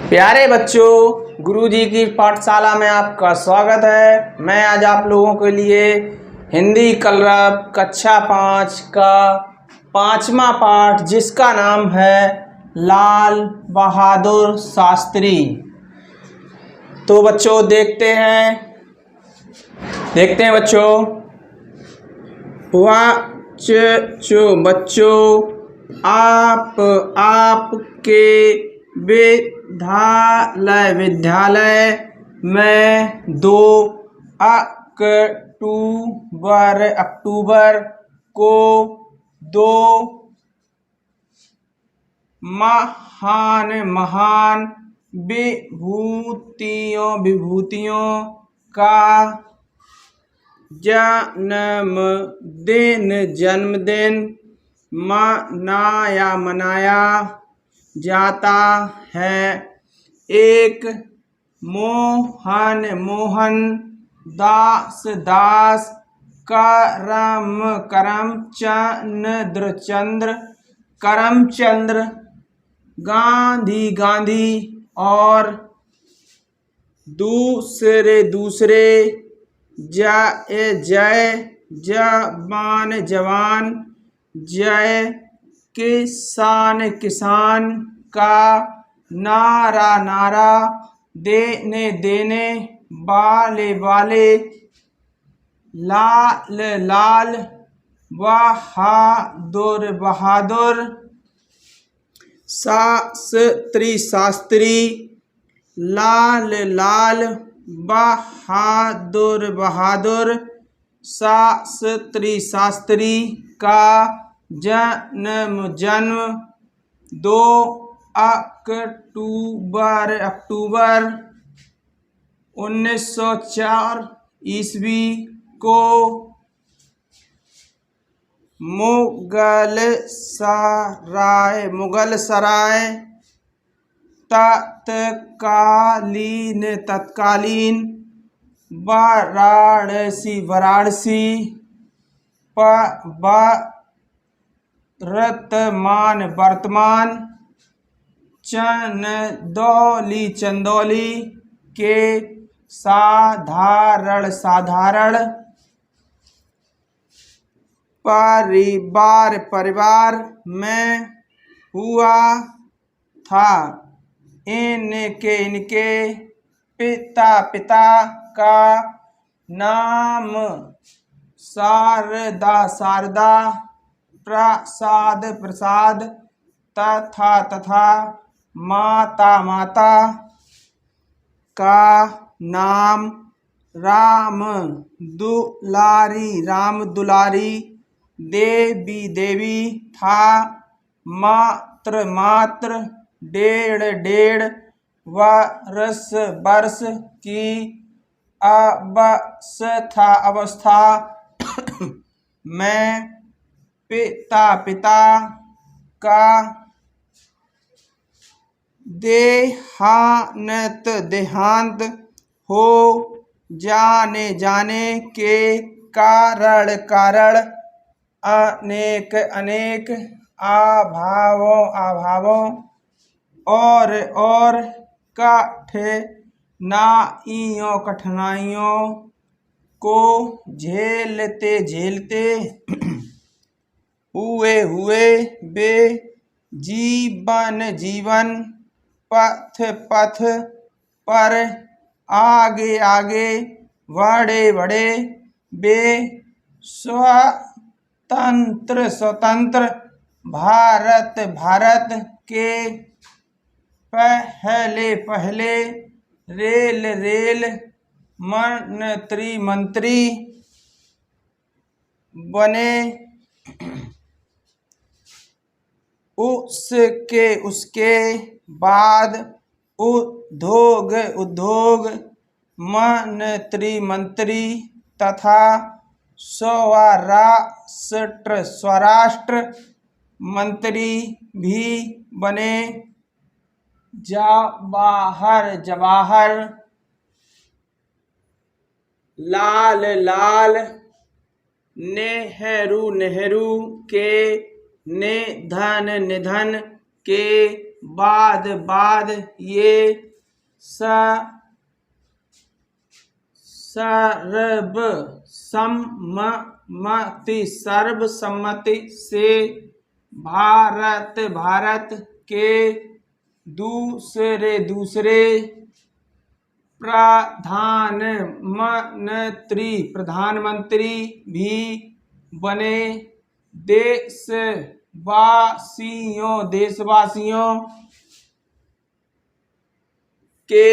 प्यारे बच्चों, गुरुजी की पाठशाला में आपका स्वागत है। मैं आज आप लोगों के लिए हिंदी कलरव कक्षा 5 का 5वां पाठ, जिसका नाम है लाल बहादुर शास्त्री। तो बच्चों देखते हैं बच्चों। बच्चों, आपके विद्यालय में 2 अक्टूबर को 2 महान विभूतियों का जन्मदिन मनाया जाता है। एक मोहन दास करमचंद्र गांधी और दूसरे जवान जय किसान का नारा देने वाले लाल बहादुर शास्त्री लाल बहादुर शास्त्री का जन्म 2 अक्टूबर 1904 ईस्वी को मुगल सराय तत्कालीन वाराणसी वर्तमान चंदौली के साधारण परिवार में हुआ था। इनके पिता का नाम शारदा प्रसाद तथा माता का नाम राम दुलारी देवी था। मात्र 1.5 वर्ष की अवस्था में पिता का देहांत हो जाने के कारण अनेक अभावों और कठिनाइयों को झेलते हुए वे जीवन पथ पर आगे बढ़े। वे स्वतंत्र भारत के पहले रेल मंत्री बने। उसके बाद उद्योग मंत्री तथा स्वराष्ट्र मंत्री भी बने। जवाहर लाल नेहरू के निधन के बाद बाद ये सर्व सम्मति सर्वसम्मति से भारत भारत के दूसरे दूसरे प्रधानमंत्री भी बने। देशवासियों के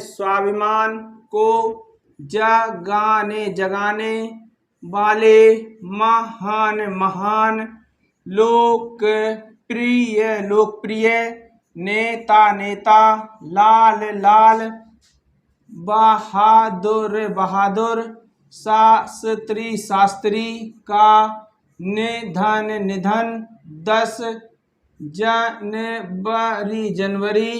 स्वाभिमान को जगाने वाले महान लोकप्रिय नेता लाल बहादुर शास्त्री का निधन 10 जनवरी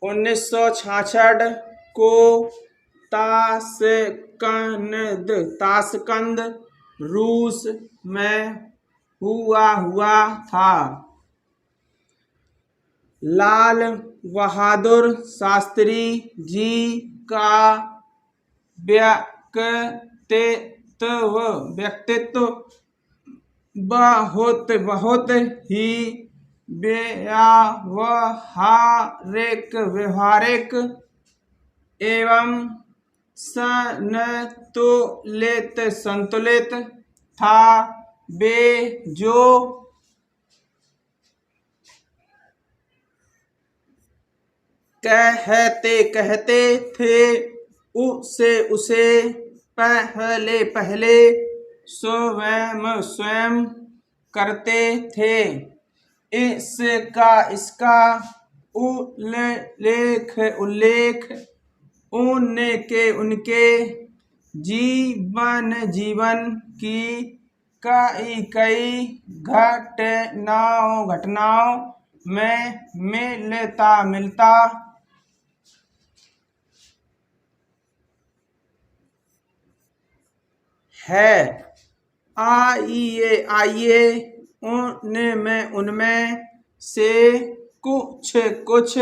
1966 को ताशकंद रूस में हुआ था। लाल बहादुर शास्त्री जी का व्यक्तित्व बहुत ही व्यवहारिक एवं संतुलित था। वे जो कहते थे उसे पहले स्वयं करते थे। इसका उल्लेख उनके जीवन की कई घटनाओं में मिलता है। आइए उनमें से कुछ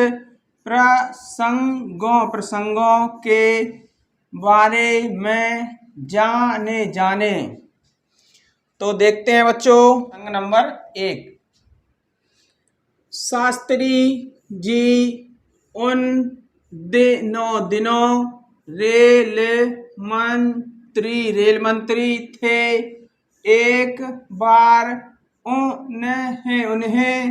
प्रसंगों के बारे में जाने। तो देखते हैं बच्चों, प्रसंग नंबर 1। शास्त्री जी उन दिनों रेल मंत्री थे। एक बार उन्हें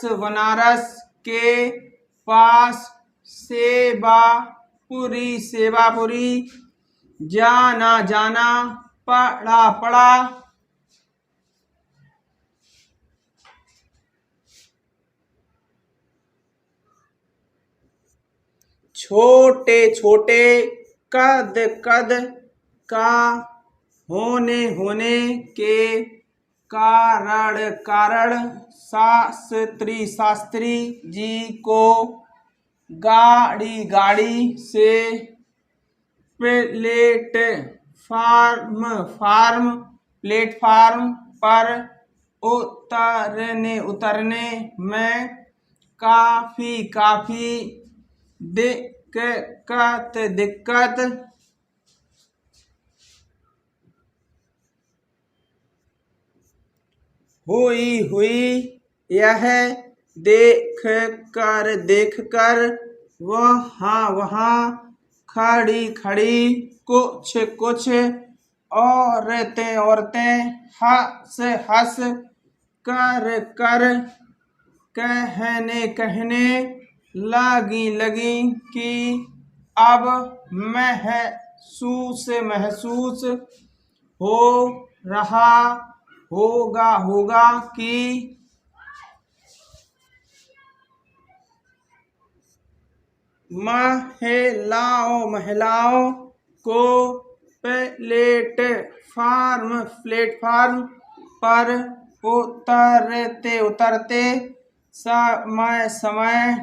बनारस के पास सेवापुरी जाना पड़ा। छोटे कद का होने के कारण शास्त्री जी को गाड़ी से प्लेटफार्म पर उतरने में काफी दिक्कत हुई। यह देखकर वहाँ खड़ी कुछ औरतें हंस कर कहने लगी कि अब महसूस हो रहा होगा कि महिलाओं को प्लेटफार्म पर उतरते समय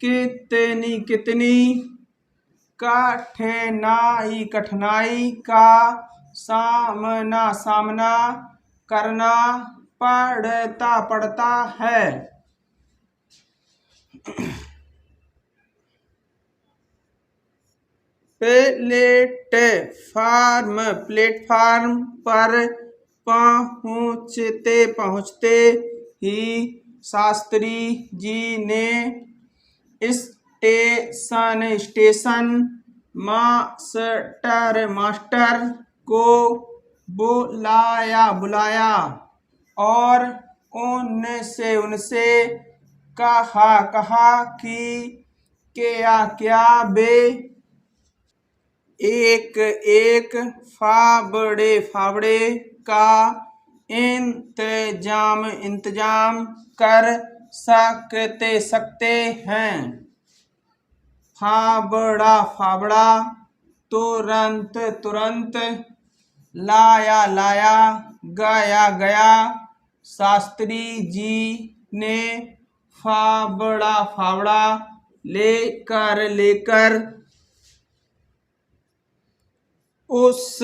कितनी कठिनाई कठिनाई का सामना करना पड़ता है। प्लेटफार्म पर पहुँचते ही शास्त्री जी ने स्टेशन मास्टर को बुलाया और उनसे कहा कि क्या वे एक फावड़े का इंतजाम कर सकते हैं। फावड़ा तुरंत लाया गया। शास्त्री जी ने फावड़ा लेकर उस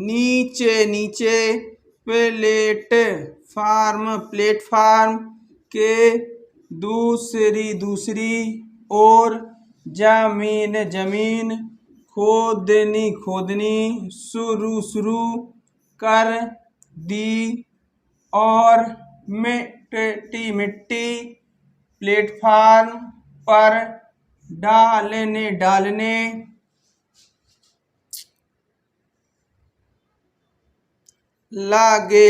नीचे प्लेटफार्म के दूसरी ओर जमीन खोदनी शुरू कर दी और मिट्टी प्लेटफार्म पर डालने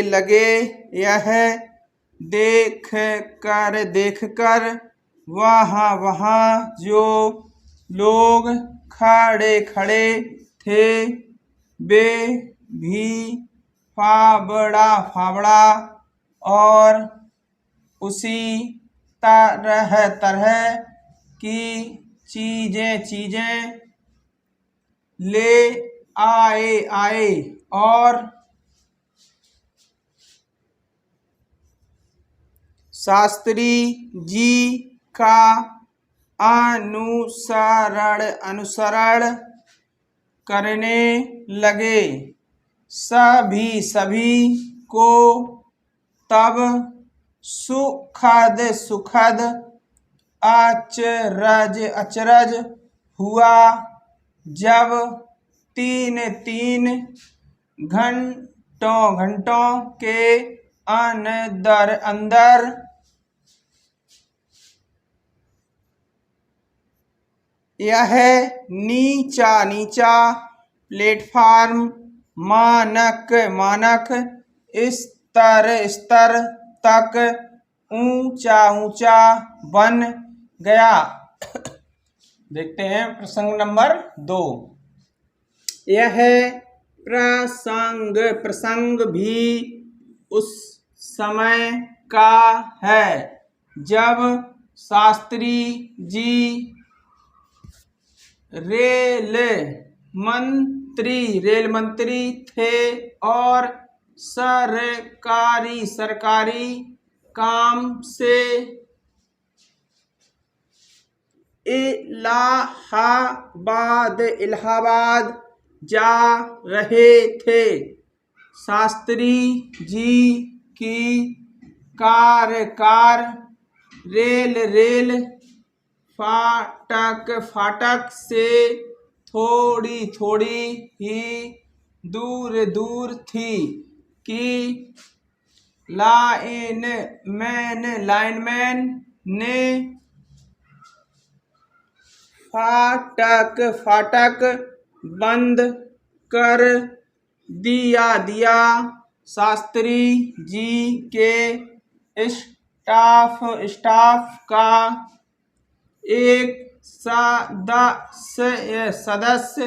लगे। यह देखकर वहाँ जो लोग खड़े थे वे भी फावड़ा और उसी तरह की चीजें ले आए और शास्त्री जी का अनुसरण करने लगे। सभी को तब सुखद अचरज हुआ जब तीन घंटों के अंदर यह नीचा प्लेटफार्म मानक स्तर तक ऊंचा बन गया। देखते हैं प्रसंग नंबर 2। यह प्रसंग भी उस समय का है जब शास्त्री जी रेल मंत्री थे और सरकारी काम से इलाहाबाद जा रहे थे। शास्त्री जी की कार रेल फाटक से थोड़ी ही दूर थी कि लाइनमैन ने फाटक बंद कर दिया। शास्त्री जी के स्टाफ का एक सदस्य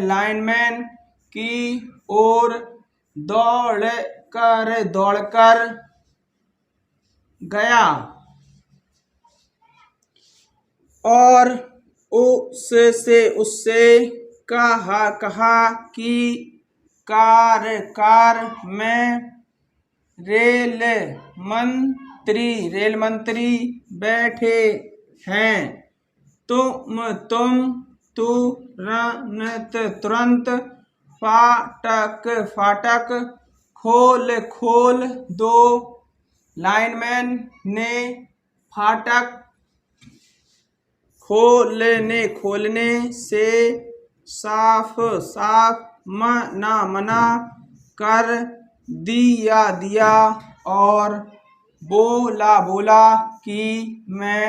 लाइनमैन की ओर दौड़कर गया और उससे कहा कि कार में रेल मंत्री बैठे हैं। तुम, तुरंत, तुरंत, फाटक, फाटक, खोल, खोल। 2 लाइनमैन ने फाटक खोलने, खोलने से साफ, साफ, मना, मना कर दिया, दिया और बोला, बोला कि मैं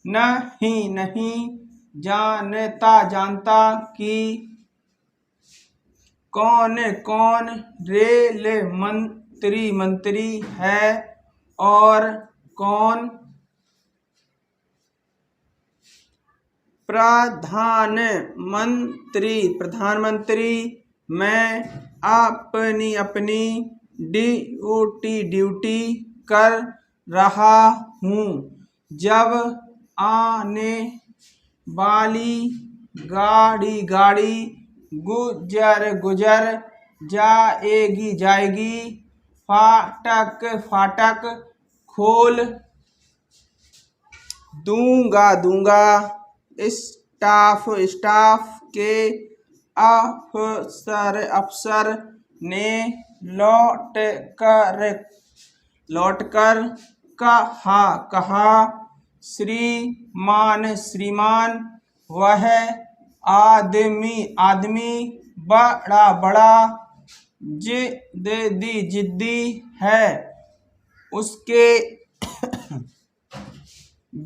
नहीं, नहीं जानता, जानता कि कौन, कौन रेल मंत्री, मंत्री है और कौन प्रधानमंत्री, प्रधानमंत्री। मैं अपनी, अपनी ड्यूटी, ड्यूटी कर रहा हूँ। जब आने वाली गाड़ी, गाड़ी गुजर, गुजर जाएगी, जाएगी, फाटक, फाटक खोल दूंगा, दूंगा। स्टाफ, स्टाफ के अफसर, अफसर ने लौट कर कहा, कहा, श्रीमान, श्रीमान, वह आदमी, आदमी बड़ा, बड़ा जिद्दी, जिद्दी है। उसके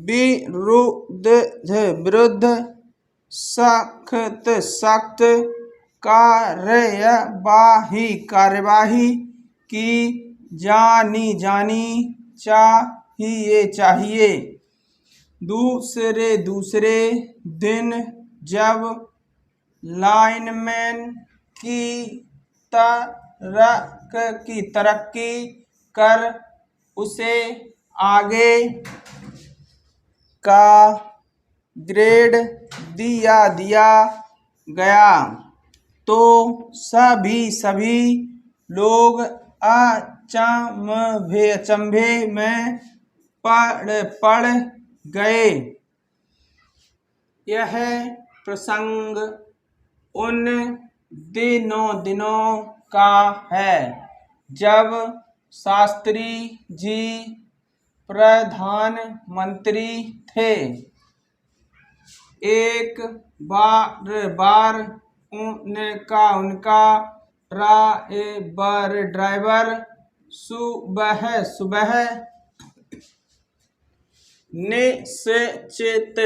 विरुद्ध, विरुद्ध सख्त, सख्त कार्यवाही, कार्यवाही की जानी, जानी चाहिए, चाहिए। दूसरे, दूसरे दिन जब लाइनमैन की तरक्की कर उसे आगे का ग्रेड दिया, दिया गया तो सभी, सभी लोग अचंभे, अचंभे में पड़ गए। यह प्रसंग उन दिनों का है जब शास्त्री जी प्रधानमंत्री थे। एक बार उनका ड्राइवर सुबह, सुबह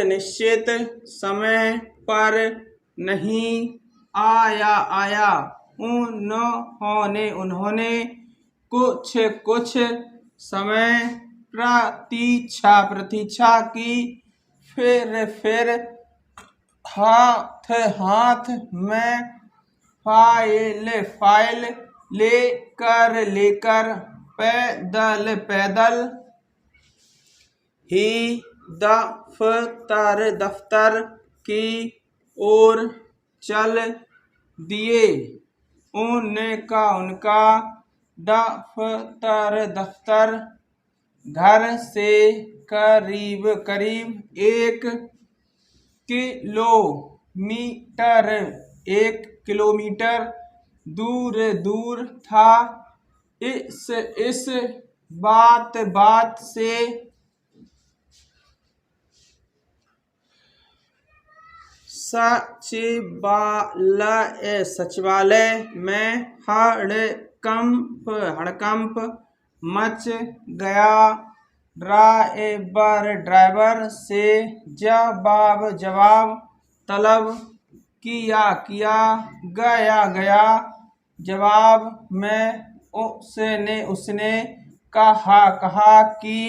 निश्चित समय पर नहीं आया। उन्होंने कुछ समय प्रतीक्षा की, फिर हाथ में फाइल लेकर पैदल ही दफ्तर की ओर चल दिए। उनका दफ्तर घर से करीब 1 किलोमीटर दूर था। इस बात से सचिवालय में हड़कंप मच गया। ड्राइवर से जवाब तलब किया गया। जवाब में उसने कहा कि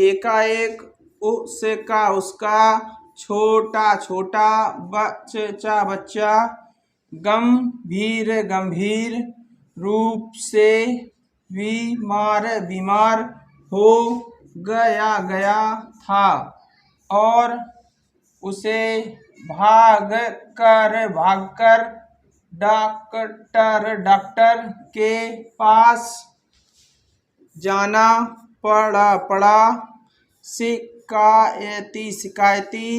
एकाएक उसका छोटा बच्चा गंभीर रूप से बीमार हो गया था और उसे भागकर डॉक्टर के पास जाना पड़ा पड़ा, शिकायती शिकायती,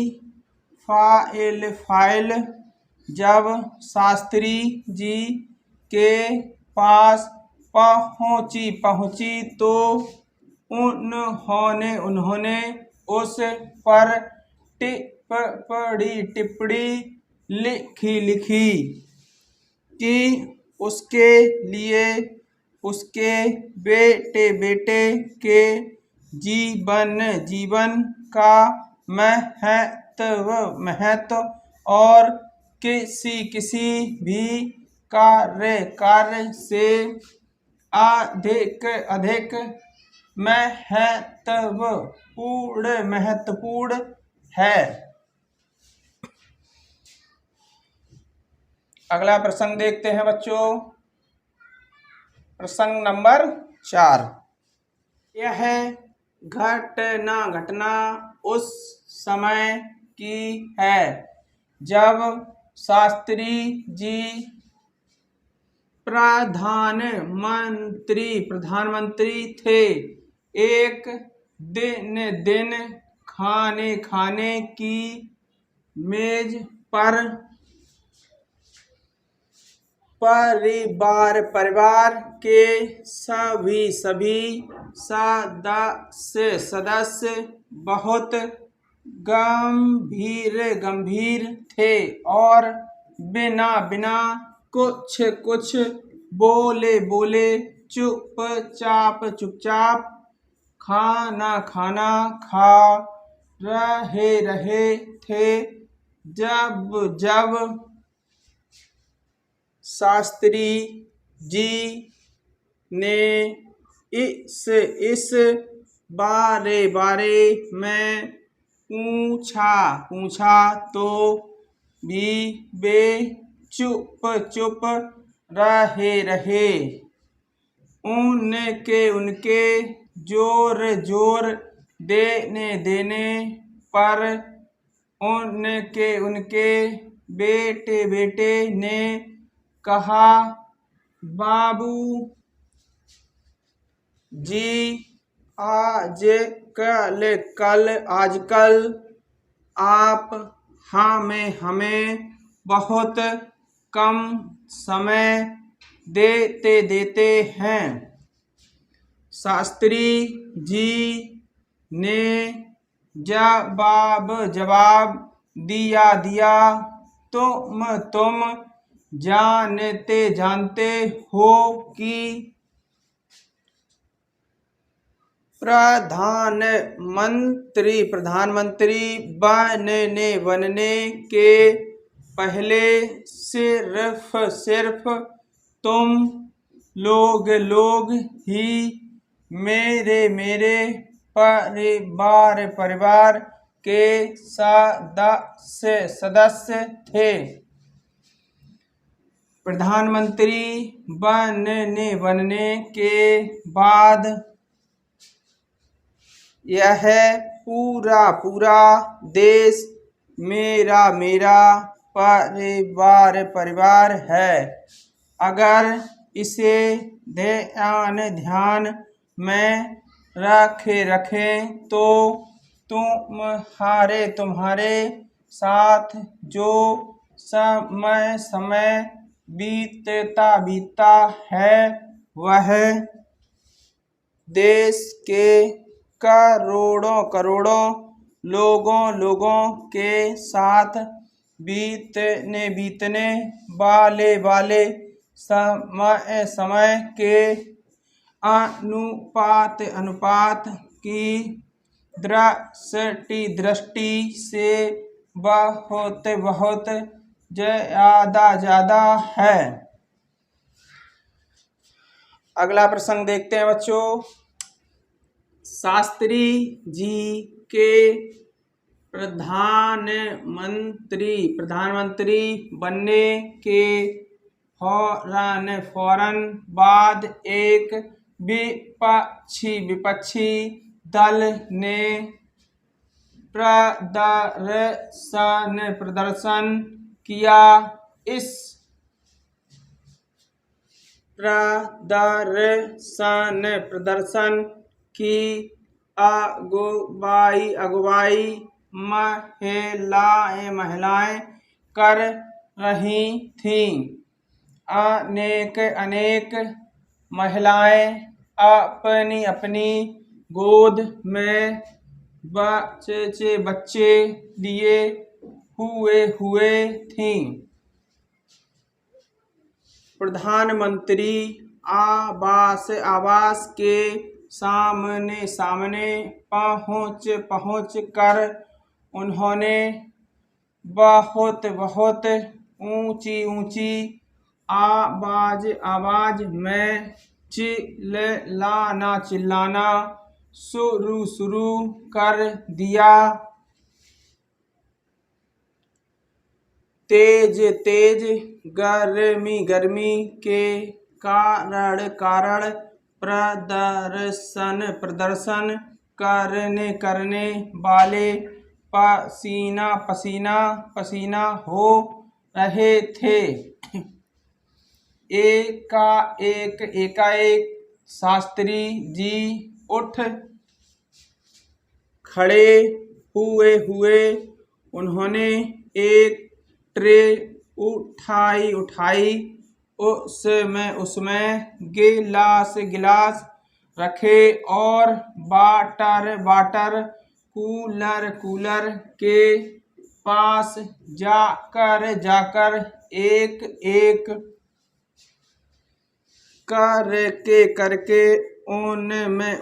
फाइल फाइल। जब शास्त्री जी के पास पहुंची पहुंची तो उन्होंने उस पर टिप्पणी लिखी कि उसके लिए उसके बेटे के जीवन का महत्व और किसी भी कार्य से अधिक महत्वपूर्ण है। अगला प्रसंग देखते हैं बच्चों। प्रसंग नंबर 4। यह घटना उस समय की है जब शास्त्री जी प्रधानमंत्री थे। एक दिन खाने की मेज पर परिवार के सभी सदस्य बहुत गंभीर थे और बिना कुछ बोले चुपचाप खाना खा रहे थे। जब शास्त्री जी ने इस बारे में पूछा तो भी वे चुप रहे। उनके जोर देने पर उनके बेटे ने कहा, बाबू जी आजकल आप हमें बहुत कम समय देते हैं। शास्त्री जी ने जवाब दिया तुम जानते हो कि प्रधानमंत्री बनने के पहले सिर्फ तुम लोग ही मेरे परिवार के सदस्य थे। प्रधानमंत्री बनने के बाद यह पूरा देश मेरा परिवार है। अगर इसे ध्यान में रखें तो तुम्हारे साथ जो समय बीतता है वह देश के करोड़ों लोगों के साथ बीतने वाले समय के अनुपात की दृष्टि से बहुत ज्यादा है। अगला प्रसंग देखते हैं बच्चों। शास्त्री जी के प्रधानमंत्री बनने के फौरन बाद एक विपक्षी दल ने प्रदर्शन किया। इस प्रदर्शन की अगुवाई महिलाएं कर रही थीं। अनेक महिलाएं अपनी अपनी गोद में बच्चे लिए हुए थीं। प्रधानमंत्री आवास के सामने पहुंच कर उन्होंने बहुत ऊंची आवाज में चिल्लाना शुरू कर दिया। तेज गर्मी के कारण प्रदर्शन करने वाले पसीना हो रहे थे। एकाएक शास्त्री जी उठ खड़े हुए उन्होंने एक ट्रे उठाई उसमें गिलास रखे और वाटर कूलर के पास जाकर एक करके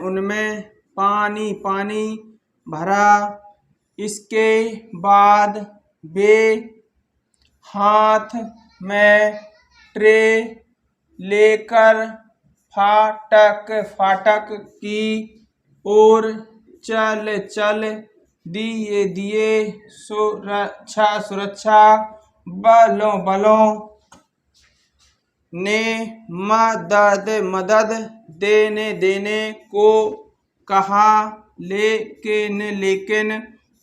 उनमें पानी भरा। इसके बाद वे हाथ में ट्रे लेकर फाटक की ओर चल दिए। सुरक्षा बलों ने मदद देने को कहा, लेकिन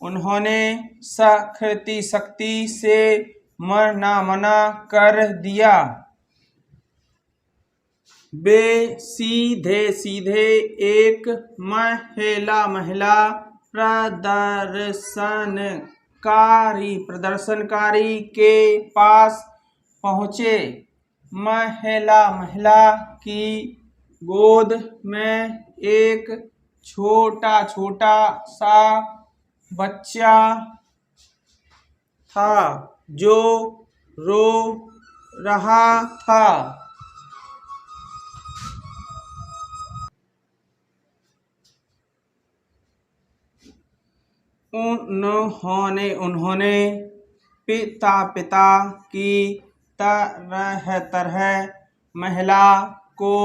उन्होंने सख्ती से मना कर दिया। वे सीधे एक महिला प्रदर्शनकारी के पास पहुंचे। महिला की गोद में एक छोटा सा बच्चा था जो रो रहा था। उन्होंने पिता की तरह महिला को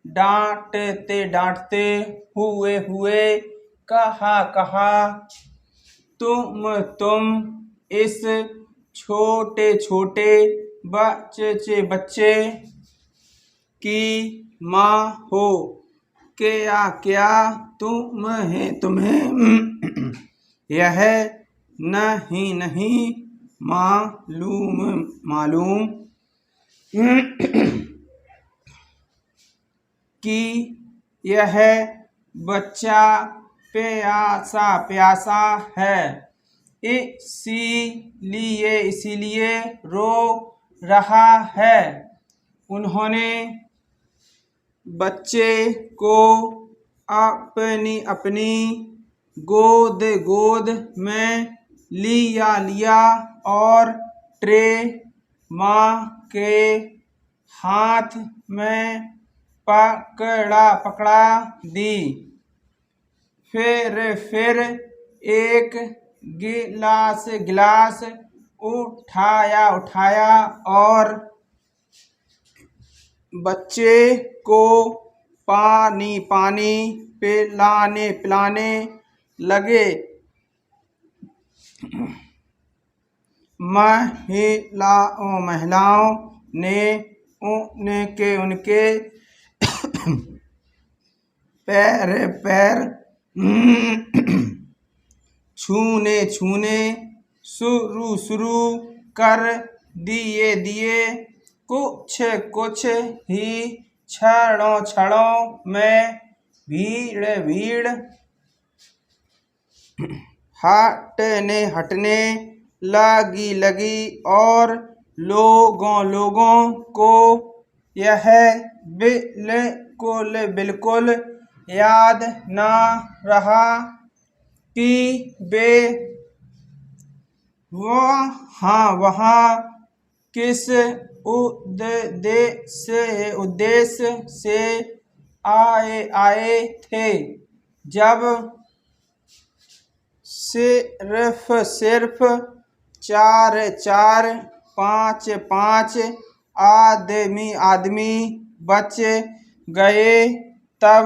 डांटते हुए कहा, तुम इस छोटे बच्चे की माँ हो क्या तुम्हें यह नहीं मालूम कि यह बच्चा प्यासा है, इसीलिए रो रहा है। उन्होंने बच्चे को अपनी गोद में लिया और ट्रे माँ के हाथ में पकड़ा दी। फिर एक गिलास उठाया और बच्चे को पानी पिलाने लगे। महिलाओं ने उनके पैर छूने शुरू कर दिए। कुछ ही क्षणों में भीड़ भीड़, हटने हटने, लगी लगी, और लोगों लोगों को यह बिल्कुल बिल्कुल याद न रहा कि वे वहाँ किस उद्देश्य से आए थे। जब सिर्फ चार पाँच आदमी बच गए, तब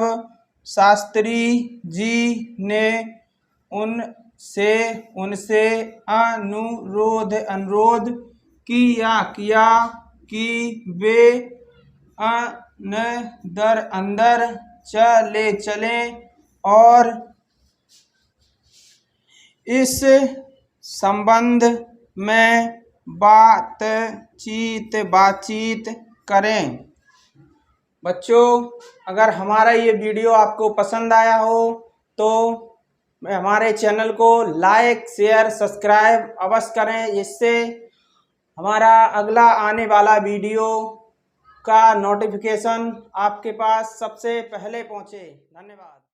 शास्त्री जी ने उनसे अनुरोध किया कि वे अंदर चलें और इस संबंध में बातचीत करें। बच्चों, अगर हमारा ये वीडियो आपको पसंद आया हो तो हमारे चैनल को लाइक, शेयर, सब्सक्राइब अवश्य करें, जिससे हमारा अगला आने वाला वीडियो का नोटिफिकेशन आपके पास सबसे पहले पहुंचे। धन्यवाद।